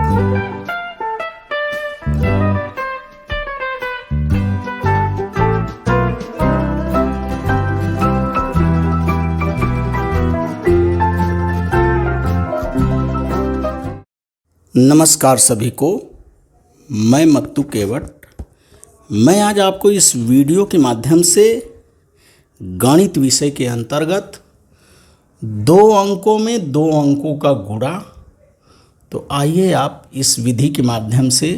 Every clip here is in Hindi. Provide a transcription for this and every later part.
नमस्कार सभी को, मैं मत्तू केवट। मैं आज आपको इस वीडियो के माध्यम से गणित विषय के अंतर्गत 2 अंकों में 2 अंकों का गुणा, तो आइए आप इस विधि के माध्यम से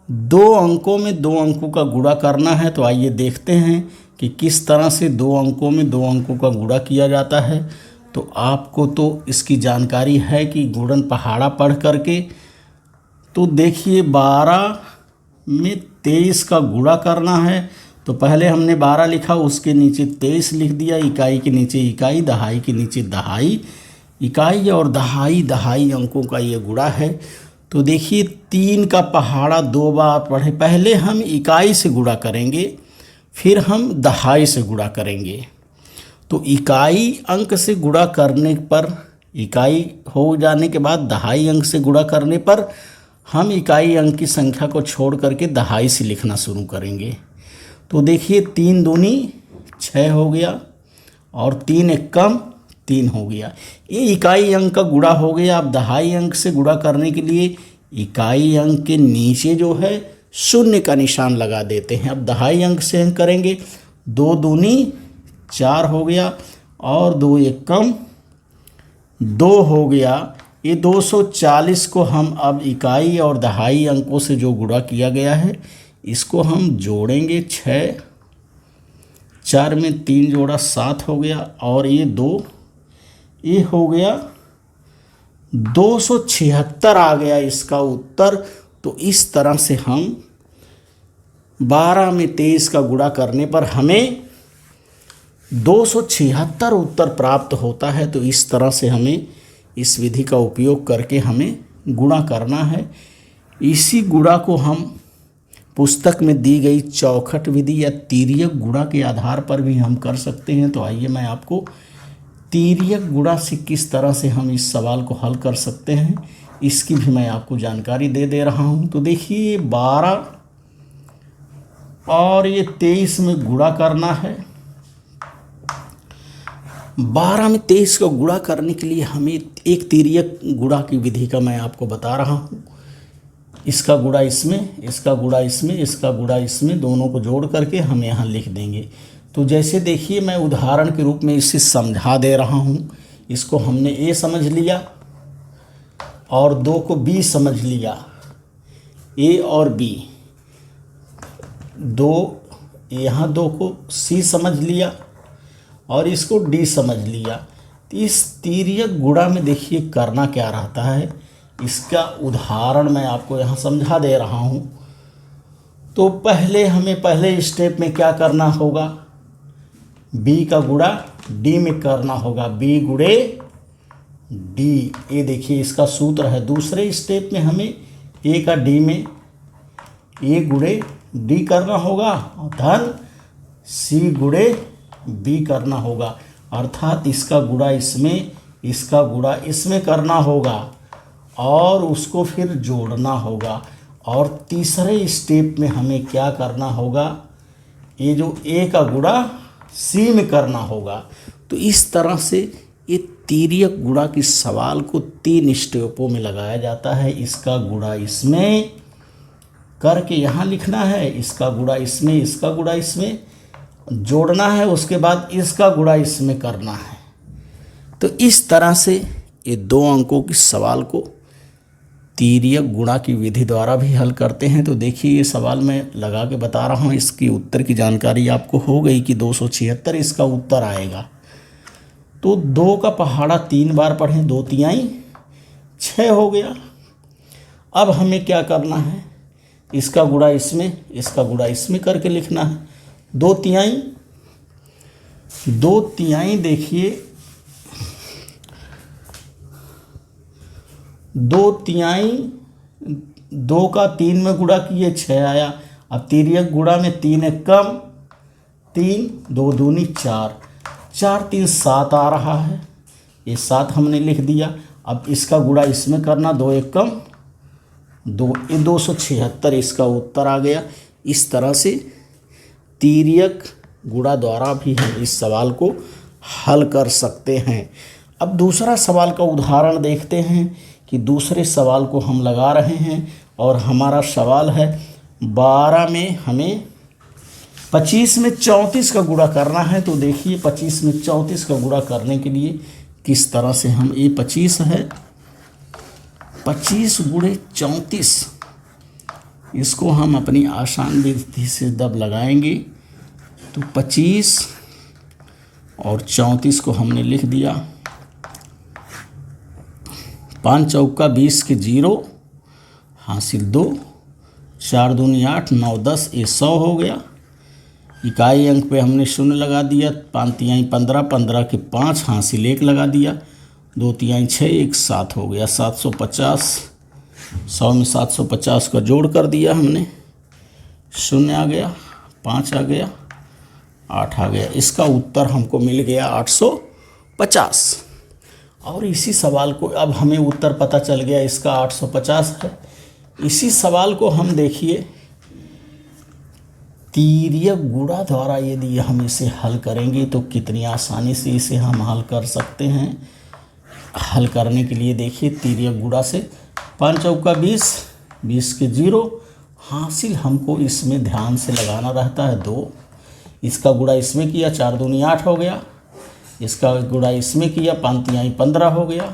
2 अंकों में 2 अंकों का गुणा करना है। तो आइए देखते हैं कि किस तरह से 2 अंकों में 2 अंकों का गुणा किया जाता है। तो आपको तो इसकी जानकारी है कि गुणन पहाड़ा पढ़ करके। तो देखिए 12 में 23 का गुणा करना है। तो पहले हमने 12 लिखा, उसके नीचे 23 लिख दिया, इकाई के नीचे इकाई, दहाई के नीचे दहाई, इकाई और दहाई दहाई अंकों का ये गुणा है। तो देखिए 3 का पहाड़ा 2 बार पढ़े। पहले हम इकाई से गुणा करेंगे, फिर हम दहाई से गुणा करेंगे। तो इकाई अंक से गुणा करने पर, इकाई हो जाने के बाद दहाई अंक से गुणा करने पर हम इकाई अंक की संख्या को छोड़ करके दहाई से लिखना शुरू करेंगे। तो देखिए 3 दूनी 6 हो गया और 3 एकम 3 हो गया। ये इकाई अंक का गुणा हो गया। अब दहाई अंक से गुणा करने के लिए इकाई अंक के नीचे जो है 0 का निशान लगा देते हैं। अब दहाई अंक से हम करेंगे, 2 दूनी 4 हो गया और 2 एकम 2 हो गया। ये 240 को हम अब इकाई और दहाई अंकों से जो गुणा किया गया है इसको हम जोड़ेंगे। 6 4 में 3 जोड़ा 7 हो गया और ये 2, ये हो गया 276 आ गया इसका उत्तर। तो इस तरह से हम 12 में 23 का गुणा करने पर हमें 276 उत्तर प्राप्त होता है। तो इस तरह से हमें इस विधि का उपयोग करके हमें गुणा करना है। इसी गुणा को हम पुस्तक में दी गई चौखट विधि या तिर्यक गुणा के आधार पर भी हम कर सकते हैं। तो आइए मैं आपको तिर्यक गुणा से किस तरह से हम इस सवाल को हल कर सकते हैं इसकी भी मैं आपको जानकारी दे रहा हूं। तो देखिए 12 और ये 23 में गुणा करना है। 12 में 23 का गुणा करने के लिए हमें एक तिर्यक गुणा की विधि का मैं आपको बता रहा हूँ। इसका गुणा इसमें, इसका गुणा इसमें, इसका गुणा इसमें, दोनों को जोड़ करके हम यहाँ लिख देंगे। तो जैसे देखिए मैं उदाहरण के रूप में इसे समझा दे रहा हूँ। इसको हमने ए समझ लिया और 2 को बी समझ लिया, ए और बी। 2 यहाँ 2 को सी समझ लिया और इसको डी समझ लिया। तो इस तिर्यक गुणा में देखिए करना क्या रहता है, इसका उदाहरण मैं आपको यहाँ समझा दे रहा हूँ। तो पहले हमें पहले स्टेप में क्या करना होगा, बी का गुणा डी में करना होगा, बी गुणे डी। ये देखिए इसका सूत्र है। दूसरे स्टेप में हमें ए का डी में ए गुणे डी करना होगा, धन सी गुणे बी करना होगा। अर्थात इसका गुणा इसमें, इसका गुणा इसमें करना होगा और उसको फिर जोड़ना होगा। और तीसरे स्टेप में हमें क्या करना होगा, ये जो ए का गुणा सी में करना होगा। तो इस तरह से ये तिर्यक गुणा के सवाल को 3 स्टेपों में लगाया जाता है। इसका गुणा इसमें करके यहाँ लिखना है, इसका गुणा इसमें, इसका गुणा इसमें जोड़ना है, उसके बाद इसका गुणा इसमें करना है। तो इस तरह से ये 2 अंकों के सवाल को तिर्यक गुणा की विधि द्वारा भी हल करते हैं। तो देखिए ये सवाल मैं लगा के बता रहा हूँ, इसकी उत्तर की जानकारी आपको हो गई कि 276 इसका उत्तर आएगा। तो 2 का पहाड़ा 3 बार पढ़ें, 2 तिहाई 6 हो गया। अब हमें क्या करना है, इसका गुणा इसमें, इसका गुणा इसमें करके लिखना है। 2 तिहाई देखिए 2 तिहाई 2 का 3 में गुणा किए 6 आया। अब तिर्यक गुणा में 3 एकम 3, 2 दूनी 4, 4 3 7 आ रहा है। ये 7 हमने लिख दिया। अब इसका गुणा इसमें करना, 2 एकम ये 276 इसका उत्तर आ गया। इस तरह से तिर्यक गुणा द्वारा भी हम इस सवाल को हल कर सकते हैं। अब दूसरा सवाल का उदाहरण देखते हैं कि दूसरे सवाल को हम लगा रहे हैं और हमारा सवाल है 12 में हमें 25 में 34 का गुणा करना है। तो देखिए 25 में 34 का गुणा करने के लिए किस तरह से हम, ये 25 है, 25 गुणे 34, इसको हम अपनी आसान विधि से जब लगाएंगे तो 25 और 34 को हमने लिख दिया। 5 चौका 20 के 0 हासिल 2, 4 दूनी 8, 9 10, ये 100 हो गया। इकाई अंक पे हमने 0 लगा दिया। 5 तिहाई 15, 15 के 5 हासिल 1 लगा दिया। 2 तिहाई 6, 1 7 हो गया। 750, 100 में 750 का जोड़ कर दिया हमने। 0 आ गया, 5 आ गया, 8 आ गया। इसका उत्तर हमको मिल गया 850। और इसी सवाल को, अब हमें उत्तर पता चल गया इसका 850 है। इसी सवाल को हम देखिए तिर्यक गुणा द्वारा यदि हम इसे हल करेंगे तो कितनी आसानी से इसे हम हल कर सकते हैं। हल करने के लिए देखिए तिर्यक गुणा से 5 चौका 20, 20 के 0 हासिल हमको इसमें ध्यान से लगाना रहता है 2। इसका गुणा इसमें किया, 4 दूनी 8 हो गया। इसका गुणा इसमें किया, 5 तिहाई 15 हो गया।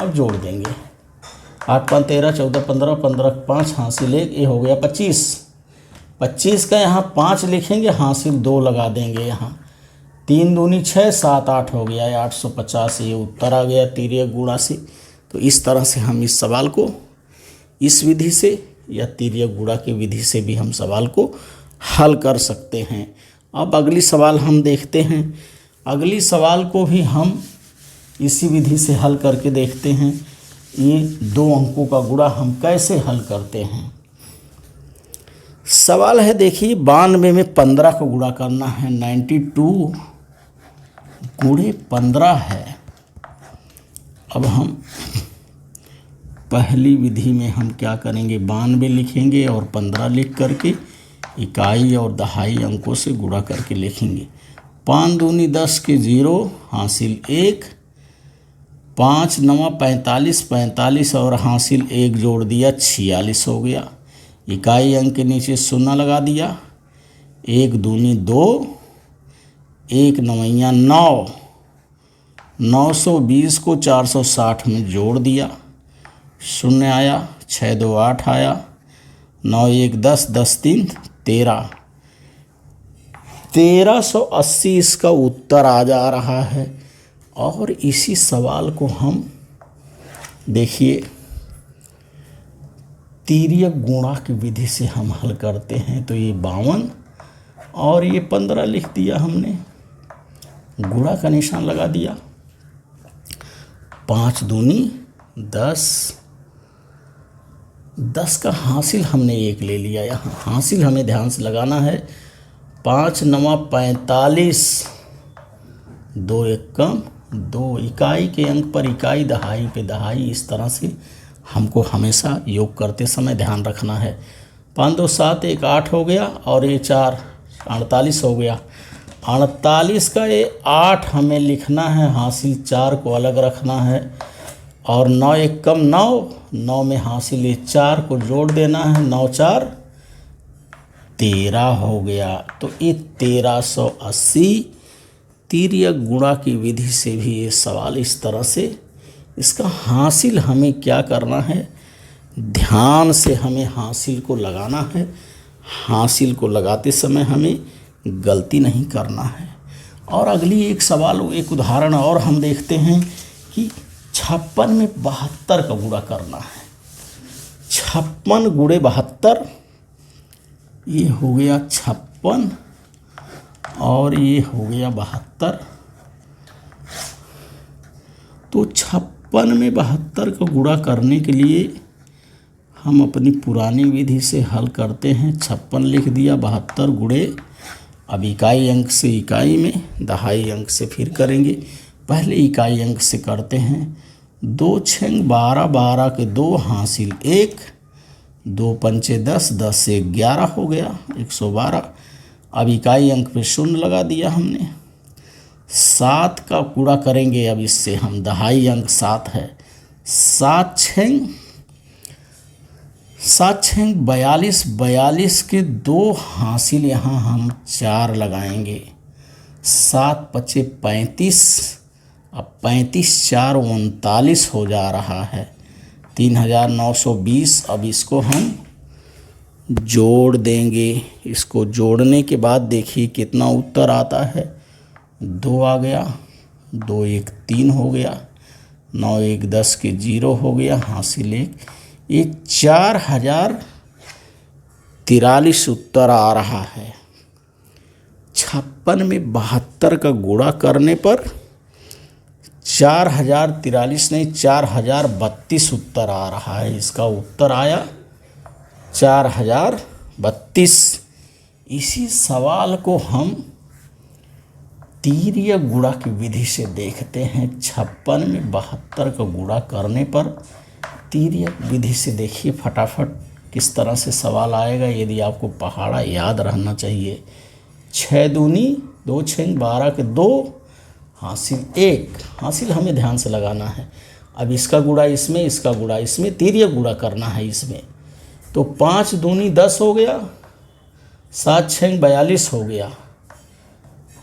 अब जोड़ देंगे, 8 5 13, 14 15, 15 5 हासिल 1, ये हो गया 25। 25 का यहाँ 5 लिखेंगे, हासिल 2 लगा देंगे। यहाँ 3 दूनी 6, 7 8 हो गया। 850 ये उत्तर आ गया तिर्यक गुणा से। तो इस तरह से हम इस सवाल को इस विधि से या तिर्यक गुणा की विधि से भी हम सवाल को हल कर सकते हैं। अब अगली सवाल हम देखते हैं। अगली सवाल को भी हम इसी विधि से हल करके देखते हैं। ये 2 अंकों का गुणा हम कैसे हल करते हैं। सवाल है देखिए 92 में 15 का गुणा करना है। 92 गुणे 15 है। अब हम पहली विधि में हम क्या करेंगे, 92 लिखेंगे और 15 लिख करके इकाई और दहाई अंकों से गुणा करके लिखेंगे। 5 दूनी 10 के 0 हासिल 1, 5 9 45, 45 और हासिल 1 जोड़ दिया, 46 हो गया। इकाई अंक के नीचे 0 लगा दिया। 1 दूनी 2, 1 9 9, 920 को 460 में जोड़ दिया, 0 आया। 6 2 8 आया। 9 1 10, 10 3 13, 1380 इसका उत्तर आ जा रहा है। और इसी सवाल को हम देखिए तिर्यक गुणा की विधि से हम हल करते हैं। तो ये 52 और ये 15 लिख दिया हमने, गुणा का निशान लगा दिया। 5 दूनी 10, 10 का हासिल हमने 1 ले लिया। यहाँ हासिल हमें ध्यान से लगाना है। 5 9 45, 2 1 कम 2, इकाई के अंक पर इकाई, दहाई पे दहाई, इस तरह से हमको हमेशा योग करते समय ध्यान रखना है। 5 2 7, 1 8 हो गया और ये 4 48 हो गया। 48 का ये 8 हमें लिखना है, हासिल 4 को अलग रखना है। और 9 1 कम 9, 9 में हासिल ये 4 को जोड़ देना है। 9 4 13 हो गया। तो ये 1380 तिर्यक गुणा की विधि से भी ये सवाल इस तरह से, इसका हासिल हमें क्या करना है, ध्यान से हमें हासिल को लगाना है। हासिल को लगाते समय हमें गलती नहीं करना है। और अगली एक सवाल, एक उदाहरण और हम देखते हैं कि 56 में 72 का गुणा करना है। 56 गुणे 72, ये हो गया 56 और ये हो गया 72। तो 56 में 72 का गुणा करने के लिए हम अपनी पुरानी विधि से हल करते हैं। 56 लिख दिया, 72 गुणे, अब इकाई अंक से इकाई में, दहाई अंक से फिर करेंगे। पहले इकाई अंक से करते हैं। 2 6 12, 12 के 2 हासिल 1, 2 पंचे 10, 10 से 11 हो गया 112। अब इकाई अंक पे शून्य लगा दिया हमने। 7 का गुणा करेंगे अब इससे हम, दहाई अंक 7 है। 7 छेंग 42, 42 के 2 हासिल, यहाँ हम 4 लगाएंगे। 7 पचे 35, अब 35 4 39 हो जा रहा है 3920। अब इसको हम जोड़ देंगे। इसको जोड़ने के बाद देखिए कितना उत्तर आता है। 2 आ गया, 2 1 3 हो गया, 9 1 10 के 0 हो गया, हासिल 1 4043 उत्तर आ रहा है। 56 में 72 का गुणा करने पर 4043 नहीं 4032 उत्तर आ रहा है। इसका उत्तर आया 4032। इसी सवाल को हम तीर्यक गुणा की विधि से देखते हैं। 56 में 72 का गुणा करने पर तीर्यक विधि से देखिए फटाफट किस तरह से सवाल आएगा। यदि आपको पहाड़ा याद रहना चाहिए। 6 दूनी 2 6 12 के 2 हासिल 1, हासिल हमें ध्यान से लगाना है। अब इसका गुणा इसमें, इसका गुणा इसमें, तीर्यक गुणा करना है इसमें। तो 5 दूनी 10 हो गया, 7 6 42 हो गया।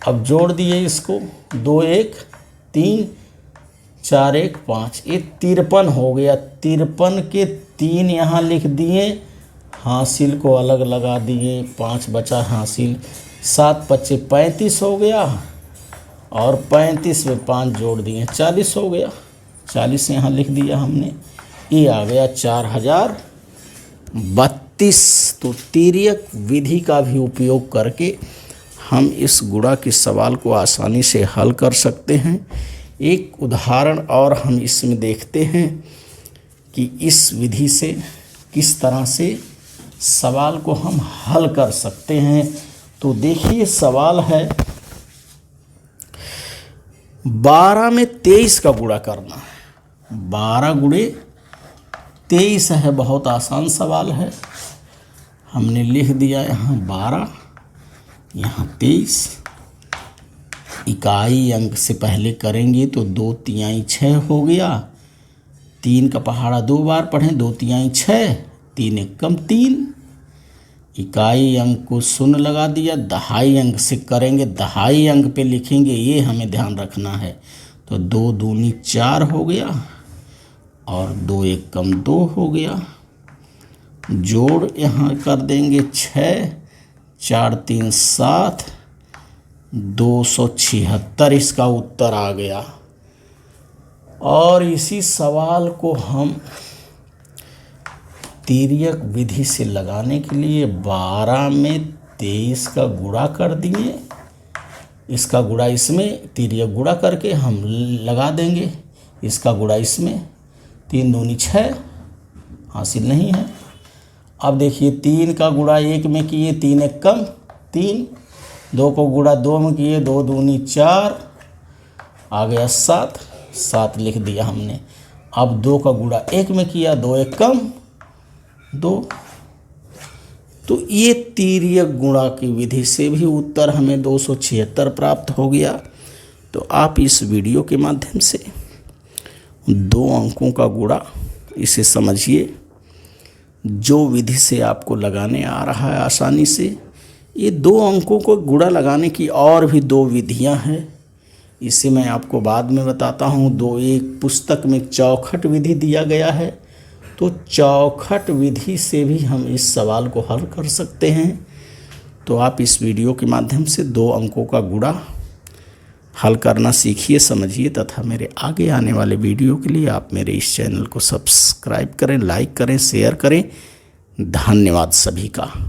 अब जोड़ दिए इसको, 2 1 3 4 1 5, ये 53 हो गया। 53 के 3 यहाँ लिख दिए, हासिल को अलग लगा दिए, 5 बचा हासिल। 7 पच्चे 35 हो गया और 35 में 5 जोड़ दिए, 40 हो गया। 40 यहाँ लिख दिया हमने, ये आ गया 4032। तो तीर्यक विधि का भी उपयोग करके हम इस गुणा के सवाल को आसानी से हल कर सकते हैं। एक उदाहरण और हम इसमें देखते हैं कि इस विधि से किस तरह से सवाल को हम हल कर सकते हैं। तो देखिए सवाल है 12 में 23 का गुणा करना है। 12 गुणे 23 है, बहुत आसान सवाल है। हमने लिख दिया यहाँ 12, यहाँ 23। इकाई अंक से पहले करेंगे तो 2 तिहाई 6 हो गया। 3 का पहाड़ा 2 बार पढ़ें, 2 तिहाई 6, 3 1 कम 3। इकाई अंक को शून्य लगा दिया। दहाई अंक से करेंगे, दहाई अंक पे लिखेंगे, ये हमें ध्यान रखना है। तो 2 दूनी 4 हो गया और 2 1 कम 2 हो गया। जोड़ यहाँ कर देंगे 6 4 3 7, 276 इसका उत्तर आ गया। और इसी सवाल को हम तीर्यक विधि से लगाने के लिए 12 में 23 का गुणा कर दिए, इसका गुणा इसमें, तीर्यक गुणा करके हम लगा देंगे, इसका गुणा इसमें। 3 दूनी 6, हासिल नहीं है। अब देखिए 3 का गुणा 1 में किए, 3 1 कम 3। 2 को गुणा 2 में किए, 2 दूनी 4, आ गया 7, 7 लिख दिया हमने। अब 2 का गुणा 1 में किया, 2 1 कम 2। तो ये तीर्यक गुणा की विधि से भी उत्तर हमें 276 प्राप्त हो गया। तो आप इस वीडियो के माध्यम से 2 अंकों का गुणा इसे समझिए, जो विधि से आपको लगाने आ रहा है आसानी से। ये 2 अंकों को गुणा लगाने की और भी 2 विधियां हैं, इसे मैं आपको बाद में बताता हूँ। एक पुस्तक में चौखट विधि दिया गया है, तो चौखट विधि से भी हम इस सवाल को हल कर सकते हैं। तो आप इस वीडियो के माध्यम से 2 अंकों का गुणा हल करना सीखिए, समझिए, तथा मेरे आगे आने वाले वीडियो के लिए आप मेरे इस चैनल को सब्सक्राइब करें, लाइक करें, शेयर करें। धन्यवाद सभी का।